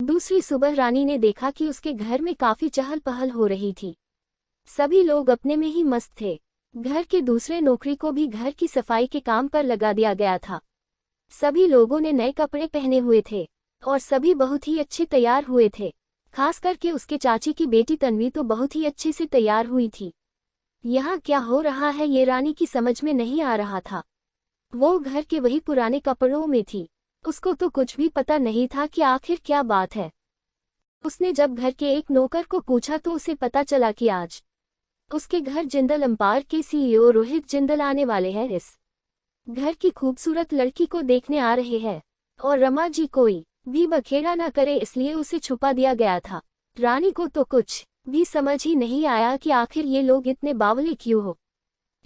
दूसरी सुबह रानी ने देखा कि उसके घर में काफी चहल पहल हो रही थी। सभी लोग अपने में ही मस्त थे। घर के दूसरे नौकरी को भी घर की सफाई के काम पर लगा दिया गया था। सभी लोगों ने नए कपड़े पहने हुए थे और सभी बहुत ही अच्छे तैयार हुए थे। खास करके उसके चाची की बेटी तन्वी तो बहुत ही अच्छे से तैयार हुई थी। यहाँ क्या हो रहा है ये रानी की समझ में नहीं आ रहा था। वो घर के वही पुराने कपड़ों में थी। उसको तो कुछ भी पता नहीं था कि आखिर क्या बात है। उसने जब घर के एक नौकर को पूछा तो उसे पता चला कि आज उसके घर जिंदल अंपार के सीईओ रोहित जिंदल आने वाले हैं। इस घर की खूबसूरत लड़की को देखने आ रहे हैं और रमा जी कोई भी बखेड़ा न करे इसलिए उसे छुपा दिया गया था। रानी को तो कुछ भी समझ ही नहीं आया कि आखिर ये लोग इतने बावले क्यों हो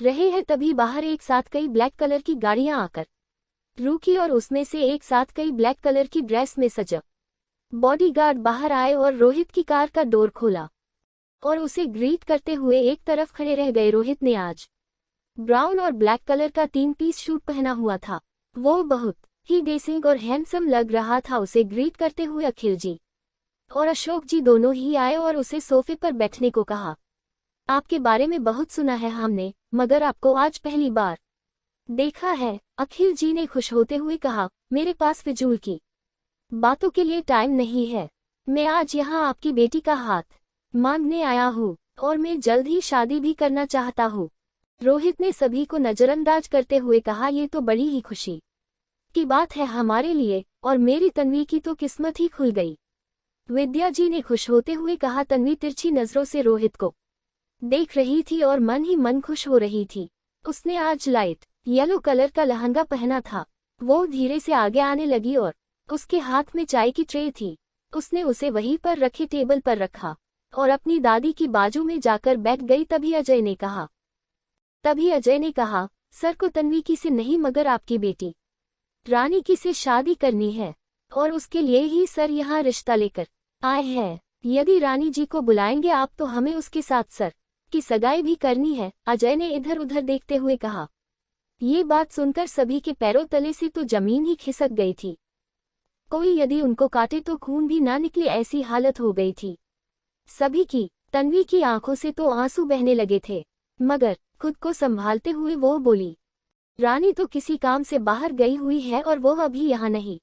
रहे हैं। तभी बाहर एक साथ कई ब्लैक कलर की गाड़ियां आकर रुकी और उसमें से एक साथ कई ब्लैक कलर की ड्रेस में सजा बॉडीगार्ड बाहर आए और रोहित की कार का डोर खोला और उसे ग्रीट करते हुए एक तरफ खड़े रह गए। रोहित ने आज ब्राउन और ब्लैक कलर का 3 पीस सूट पहना हुआ था। वो बहुत ही डेसिंग और हैंडसम लग रहा था। उसे ग्रीट करते हुए अखिल जी और अशोक जी दोनों ही आए और उसे सोफे पर बैठने को कहा। आपके बारे में बहुत सुना है हमने, मगर आपको आज पहली बार देखा है। अखिल जी ने खुश होते हुए कहा, मेरे पास फिजूल की बातों के लिए टाइम नहीं है। मैं आज यहाँ आपकी बेटी का हाथ मांगने आया हूँ और मैं जल्द ही शादी भी करना चाहता हूँ। रोहित ने सभी को नजरअंदाज करते हुए कहा, ये तो बड़ी ही खुशी की बात है हमारे लिए और मेरी तन्वी की तो किस्मत ही खुल गई। विद्या जी ने खुश होते हुए कहा। तन्वी तिरछी नजरों से रोहित को देख रही थी और मन ही मन खुश हो रही थी। उसने आज लाइट येलो कलर का लहंगा पहना था। वो धीरे से आगे आने लगी और उसके हाथ में चाय की ट्रे थी। उसने उसे वहीं पर रखे टेबल पर रखा और अपनी दादी की बाजू में जाकर बैठ गई। तभी अजय ने कहा, सर को तन्वी की से नहीं मगर आपकी बेटी रानी की से शादी करनी है और उसके लिए ही सर यहाँ रिश्ता लेकर आए हैं। यदि रानी जी को बुलाएंगे आप तो हमें उसके साथ सर की सगाई भी करनी है। अजय ने इधर उधर देखते हुए कहा। ये बात सुनकर सभी के पैरों तले से तो जमीन ही खिसक गई थी। कोई यदि उनको काटे तो खून भी ना निकले ऐसी हालत हो गई थी सभी की। तन्वी की आंखों से तो आंसू बहने लगे थे, मगर खुद को संभालते हुए वो बोली, रानी तो किसी काम से बाहर गई हुई है और वो अभी यहाँ नहीं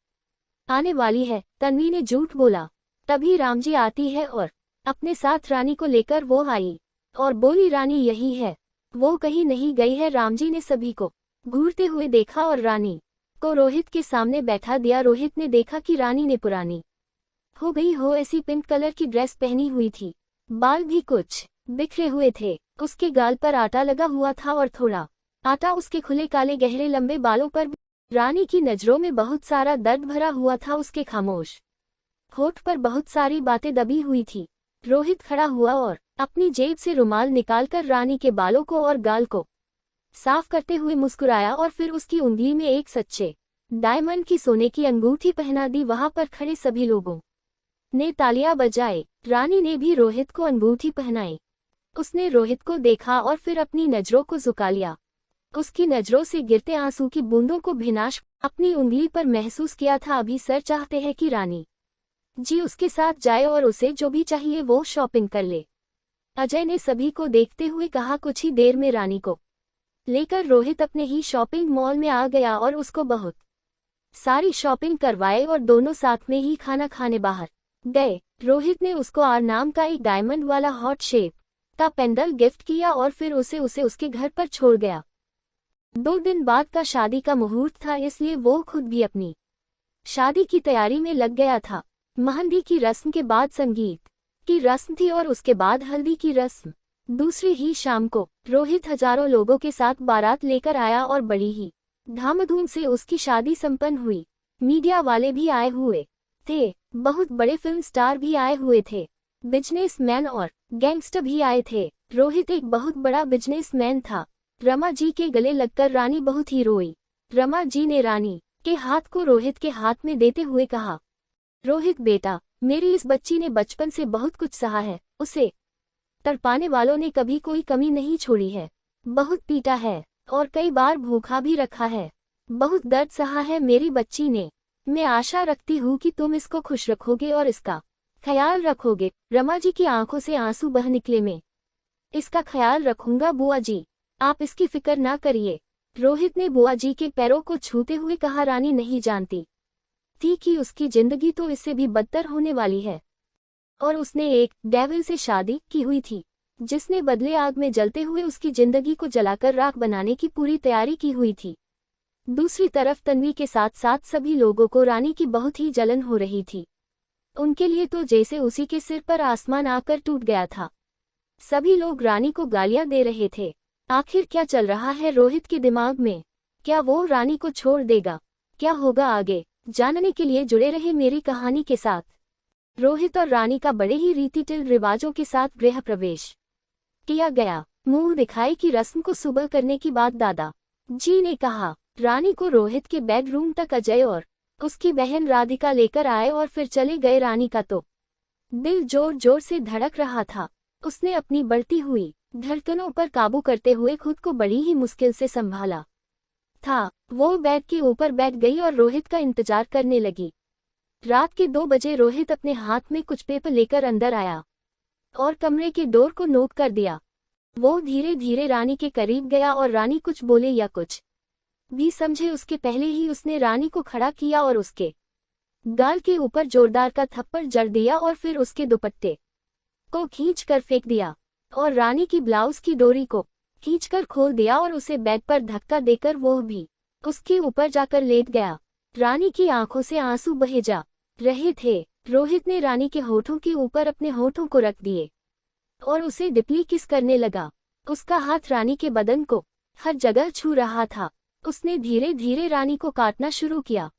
आने वाली है। तन्वी ने झूठ बोला। तभी रामजी आती है और अपने साथ रानी को लेकर वो आई और बोली, रानी यही है, वो कहीं नहीं गई है। रामजी ने सभी को घूरते हुए देखा और रानी को रोहित के सामने बैठा दिया। रोहित ने देखा कि रानी ने पुरानी हो गई हो ऐसी पिंक कलर की ड्रेस पहनी हुई थी। बाल भी कुछ बिखरे हुए थे। उसके गाल पर आटा लगा हुआ था और थोड़ा आटा उसके खुले काले गहरे लंबे बालों पर भी। रानी की नजरों में बहुत सारा दर्द भरा हुआ था। उसके खामोश होठ पर बहुत सारी बातें दबी हुई थी। रोहित खड़ा हुआ और अपनी जेब से रुमाल निकालकर रानी के बालों को और गाल को साफ करते हुए मुस्कुराया और फिर उसकी उंगली में एक सच्चे डायमंड की सोने की अंगूठी पहना दी। वहां पर खड़े सभी लोगों ने तालियां बजाई। रानी ने भी रोहित को अंगूठी पहनाई। उसने रोहित को देखा और फिर अपनी नजरों को झुका लिया। उसकी नजरों से गिरते आंसू की बूंदों को भिनाश अपनी उंगली पर महसूस किया था। अभी सर चाहते हैं कि रानी जी उसके साथ जाए और उसे जो भी चाहिए वो शॉपिंग कर ले। अजय ने सभी को देखते हुए कहा। कुछ ही देर में रानी को लेकर रोहित अपने ही शॉपिंग मॉल में आ गया और उसको बहुत सारी शॉपिंग करवाए और दोनों साथ में ही खाना खाने बाहर गए। रोहित ने उसको आर नाम का एक डायमंड वाला हॉट शेप का पेंडल गिफ्ट किया और फिर उसे उसके घर पर छोड़ गया। 2 दिन बाद का शादी का मुहूर्त था, इसलिए वो खुद भी अपनी शादी की तैयारी में लग गया था। मेहंदी की रस्म के बाद संगीत की रस्म थी और उसके बाद हल्दी की रस्म। दूसरी ही शाम को रोहित हजारों लोगों के साथ बारात लेकर आया और बड़ी ही धामधूम से उसकी शादी संपन्न हुई। मीडिया वाले भी आए हुए थे, बहुत बड़े फिल्म स्टार भी आए हुए थे, बिजनेसमैन और गैंगस्टर भी आए थे। रोहित एक बहुत बड़ा बिजनेसमैन था। रमा जी के गले लगकर रानी बहुत ही रोई। रमा जी ने रानी के हाथ को रोहित के हाथ में देते हुए कहा, रोहित बेटा, मेरी इस बच्ची ने बचपन से बहुत कुछ सहा है। उसे तड़पाने वालों ने कभी कोई कमी नहीं छोड़ी है। बहुत पीटा है और कई बार भूखा भी रखा है। बहुत दर्द सहा है मेरी बच्ची ने। मैं आशा रखती हूँ कि तुम इसको खुश रखोगे और इसका ख्याल रखोगे। रमा जी की आंखों से आंसू बह निकले। मैं इसका ख्याल रखूंगा बुआ जी, आप इसकी फिक्र ना करिए। रोहित ने बुआ जी के पैरों को छूते हुए कहा। रानी नहीं जानती थी कि उसकी जिंदगी तो इससे भी बदतर होने वाली है, और उसने एक डेविल से शादी की हुई थी जिसने बदले आग में जलते हुए उसकी जिंदगी को जलाकर राख बनाने की पूरी तैयारी की हुई थी। दूसरी तरफ तन्वी के साथ साथ सभी लोगों को रानी की बहुत ही जलन हो रही थी। उनके लिए तो जैसे उसी के सिर पर आसमान आकर टूट गया था। सभी लोग रानी को गालियां दे रहे थे। आखिर क्या चल रहा है रोहित के दिमाग में? क्या वो रानी को छोड़ देगा? क्या होगा आगे, जानने के लिए जुड़े रहे मेरी कहानी के साथ। रोहित और रानी का बड़े ही रीति रिवाजों के साथ गृह प्रवेश किया गया। मुंह दिखाई की रस्म को सुबह करने की बात दादा जी ने कहा। रानी को रोहित के बेडरूम तक अजय और उसकी बहन राधिका लेकर आए और फिर चले गए। रानी का तो दिल जोर जोर से धड़क रहा था। उसने अपनी बढ़ती हुई धड़कनों पर काबू करते हुए खुद को बड़ी ही मुश्किल से संभाला था। वो बेड के ऊपर बैठ गई और रोहित का इंतजार करने लगी। रात के 2 बजे रोहित अपने हाथ में कुछ पेपर लेकर अंदर आया और कमरे के डोर को नोक कर दिया। वो धीरे धीरे रानी के करीब गया और रानी कुछ बोले या कुछ भी समझे उसके पहले ही उसने रानी को खड़ा किया और उसके गाल के ऊपर जोरदार का थप्पड़ जड़ दिया और फिर उसके दुपट्टे को खींचकर फेंक दिया और रानी की ब्लाउज की डोरी को खींचकर खोल दिया और उसे बेड पर धक्का देकर वो भी उसके ऊपर जाकर लेट गया। रानी की आंखों से आंसू बहे जा रहे थे। रोहित ने रानी के होठों के ऊपर अपने होठों को रख दिए और उसे डिपली किस करने लगा। उसका हाथ रानी के बदन को हर जगह छू रहा था। उसने धीरे धीरे रानी को काटना शुरू किया।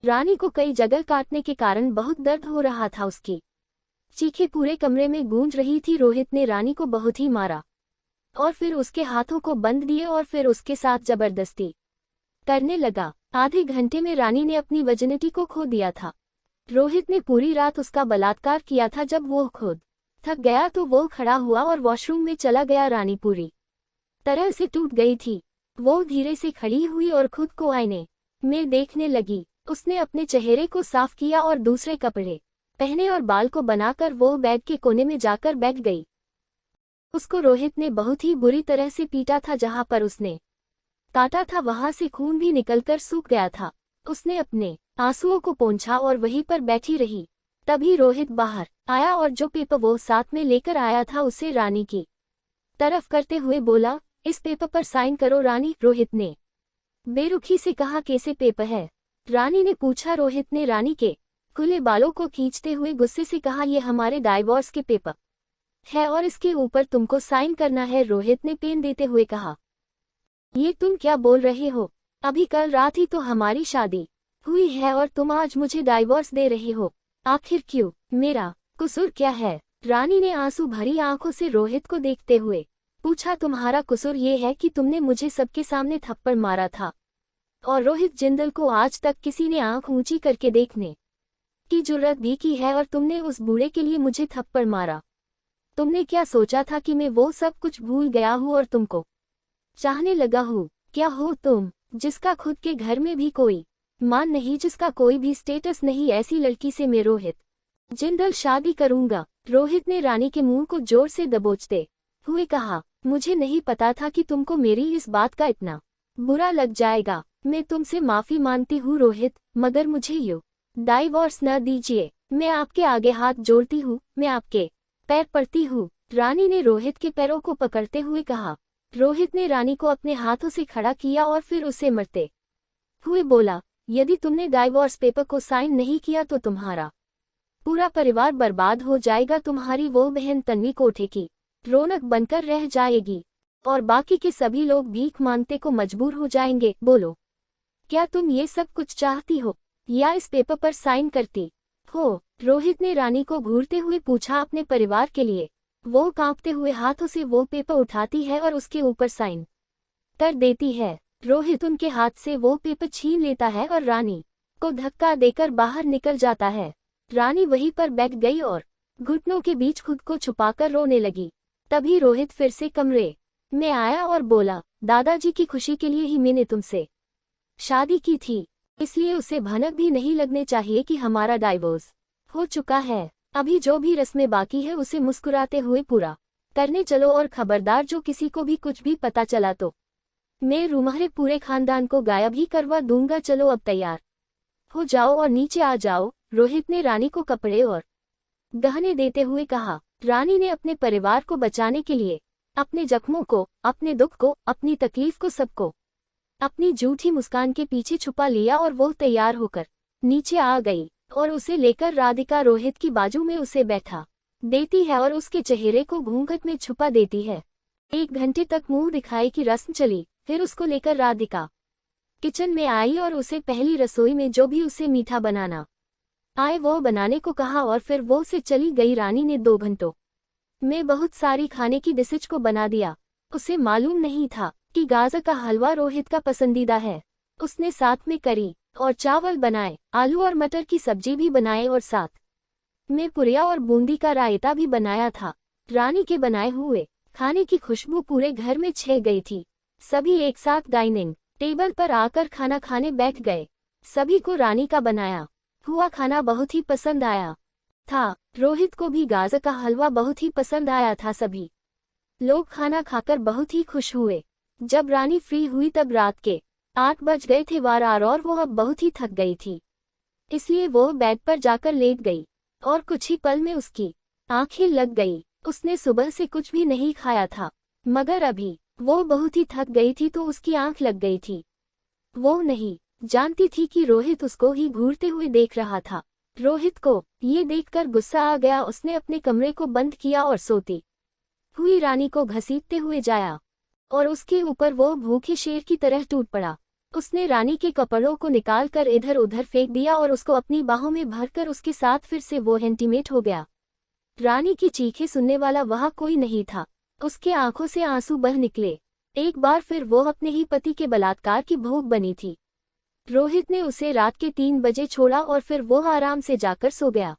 रानी को कई जगह काटने के कारण बहुत दर्द हो रहा था। उसकी चीखें पूरे कमरे में गूंज रही थी। रोहित ने रानी को बहुत ही मारा और फिर उसके हाथों को बंध दिए और फिर उसके साथ जबरदस्ती करने लगा। आधे घंटे में रानी ने अपनी वर्जिनिटी को खो दिया था। रोहित ने पूरी रात उसका बलात्कार किया था। जब वो खुद थक गया तो वो खड़ा हुआ और वॉशरूम में चला गया। रानी पूरी तरह से टूट गई थी। वो धीरे से खड़ी हुई और खुद को आईने में देखने लगी। उसने अपने चेहरे को साफ किया और दूसरे कपड़े पहने और बाल को बनाकर वो बेड के कोने में जाकर बैठ गई। उसको रोहित ने बहुत ही बुरी तरह से पीटा था। जहां पर उसने काटा था वहां से खून भी निकलकर सूख गया था। उसने अपने आंसुओं को पोंछा और वहीं पर बैठी रही। तभी रोहित बाहर आया और जो पेपर वो साथ में लेकर आया था उसे रानी की तरफ करते हुए बोला, इस पेपर पर साइन करो रानी। रोहित ने बेरुखी से कहा, कैसे पेपर है? रानी ने पूछा। रोहित ने रानी के खुले बालों को खींचते हुए गुस्से से कहा, ये हमारे डाइवोर्स के पेपर है और इसके ऊपर तुमको साइन करना है। रोहित ने पेन देते हुए कहा, ये तुम क्या बोल रहे हो? अभी कल रात ही तो हमारी शादी हुई है और तुम आज मुझे डाइवोर्स दे रहे हो। आखिर क्यों? मेरा कसूर क्या है? रानी ने आंसू भरी आंखों से रोहित को देखते हुए पूछा, तुम्हारा कसूर ये है कि तुमने मुझे सबके सामने थप्पड़ मारा था और रोहित जिंदल को आज तक किसी ने आंख ऊंची करके देखने की जुर्रत भी की है और तुमने उस बूढ़े के लिए मुझे थप्पड़ मारा। तुमने क्या सोचा था कि मैं वो सब कुछ भूल गया हूँ और तुमको चाहने लगा हूँ? क्या हो तुम, जिसका खुद के घर में भी कोई मान नहीं, जिसका कोई भी स्टेटस नहीं? ऐसी लड़की से मैं रोहित जिंदल शादी करूंगा। रोहित ने रानी के मुंह को जोर से दबोचते हुए कहा, मुझे नहीं पता था कि तुमको मेरी इस बात का इतना बुरा लग जाएगा। मैं तुमसे माफी मांगती हूँ रोहित, मगर मुझे यूँ डाइवोर्स न दीजिए। मैं आपके आगे हाथ जोड़ती हूँ, मैं आपके पैर पड़ती हूँ। रानी ने रोहित के पैरों को पकड़ते हुए कहा। रोहित ने रानी को अपने हाथों से खड़ा किया और फिर उसे मरते हुए बोला, यदि तुमने डाइवोर्स पेपर को साइन नहीं किया तो तुम्हारा पूरा परिवार बर्बाद हो जाएगा। तुम्हारी वो बहन तन्वी कोठे की रौनक बनकर रह जाएगी और बाकी के सभी लोग भीख मांगते को मजबूर हो जाएंगे। बोलो, क्या तुम ये सब कुछ चाहती हो या इस पेपर पर साइन करती हो? रोहित ने रानी को घूरते हुए पूछा। अपने परिवार के लिए वो कांपते हुए हाथों से वो पेपर उठाती है और उसके ऊपर साइन कर देती है। रोहित उनके हाथ से वो पेपर छीन लेता है और रानी को धक्का देकर बाहर निकल जाता है। रानी वहीं पर बैठ गई और घुटनों के बीच खुद को छुपाकर रोने लगी। तभी रोहित फिर से कमरे में आया और बोला, दादाजी की खुशी के लिए ही मैंने तुमसे शादी की थी। इसलिए उसे भनक भी नहीं लगने चाहिए कि हमारा डाइवोर्स हो चुका है। अभी जो भी रस्में बाकी है उसे मुस्कुराते हुए पूरा करने चलो, और खबरदार जो किसी को भी कुछ भी पता चला तो मैं तुम्हारे पूरे खानदान को गायब ही करवा दूंगा। चलो अब तैयार हो जाओ और नीचे आ जाओ। रोहित ने रानी को कपड़े और गहने देते हुए कहा। रानी ने अपने परिवार को बचाने के लिए अपने जख्मों को, अपने दुख को, अपनी तकलीफ को, सबको अपनी झूठी मुस्कान के पीछे छुपा लिया और वो तैयार होकर नीचे आ गई और उसे लेकर राधिका रोहित की बाजू में उसे बैठा देती है और उसके चेहरे को घूंघट में छुपा देती है। 1 घंटे तक मुंह दिखाई की रस्म चली। फिर उसको लेकर राधिका किचन में आई और उसे पहली रसोई में जो भी उसे मीठा बनाना आए वो बनाने को कहा और फिर वो से चली गई। रानी ने 2 घंटों में बहुत सारी खाने की डिशेज को बना दिया। उसे मालूम नहीं था कि गाजर का हलवा रोहित का पसंदीदा है। उसने साथ में करी और चावल बनाए, आलू और मटर की सब्जी भी बनाए और साथ में पुरिया और बूंदी का रायता भी बनाया था। रानी के बनाए हुए खाने की खुशबू पूरे घर में छा गई थी। सभी एक साथ डाइनिंग टेबल पर आकर खाना खाने बैठ गए। सभी को रानी का बनाया हुआ खाना बहुत ही पसंद आया था। रोहित को भी गाजर का हलवा बहुत ही पसंद आया था। सभी लोग खाना खाकर बहुत ही खुश हुए। जब रानी फ्री हुई तब रात के 8 बज गए थे और वो अब बहुत ही थक गई थी, इसलिए वो बेड पर जाकर लेट गई और कुछ ही पल में उसकी आंखें लग गई। उसने सुबह से कुछ भी नहीं खाया था, मगर अभी वो बहुत ही थक गई थी तो उसकी आंख लग गई थी। वो नहीं जानती थी कि रोहित उसको ही घूरते हुए देख रहा था। रोहित को ये देखकर गुस्सा आ गया। उसने अपने कमरे को बंद किया और सोती हुई रानी को घसीटते हुए जाया और उसके ऊपर वो भूखे शेर की तरह टूट पड़ा। उसने रानी के कपड़ों को निकालकर इधर उधर फेंक दिया और उसको अपनी बाहों में भरकर उसके साथ फिर से वो इंटीमेट हो गया। रानी की चीखें सुनने वाला वहां कोई नहीं था। उसके आंखों से आंसू बह निकले। एक बार फिर वो अपने ही पति के बलात्कार की भोग बनी थी। रोहित ने उसे रात के 3 बजे छोड़ा और फिर वो आराम से जाकर सो गया।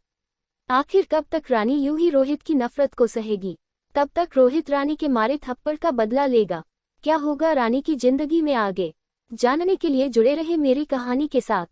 आखिर कब तक रानी यूं ही रोहित की नफरत को सहेगी? तब तक रोहित रानी के मारे थप्पड़ का बदला लेगा। क्या होगा रानी की जिंदगी में आगे जानने के लिए जुड़े रहे मेरी कहानी के साथ।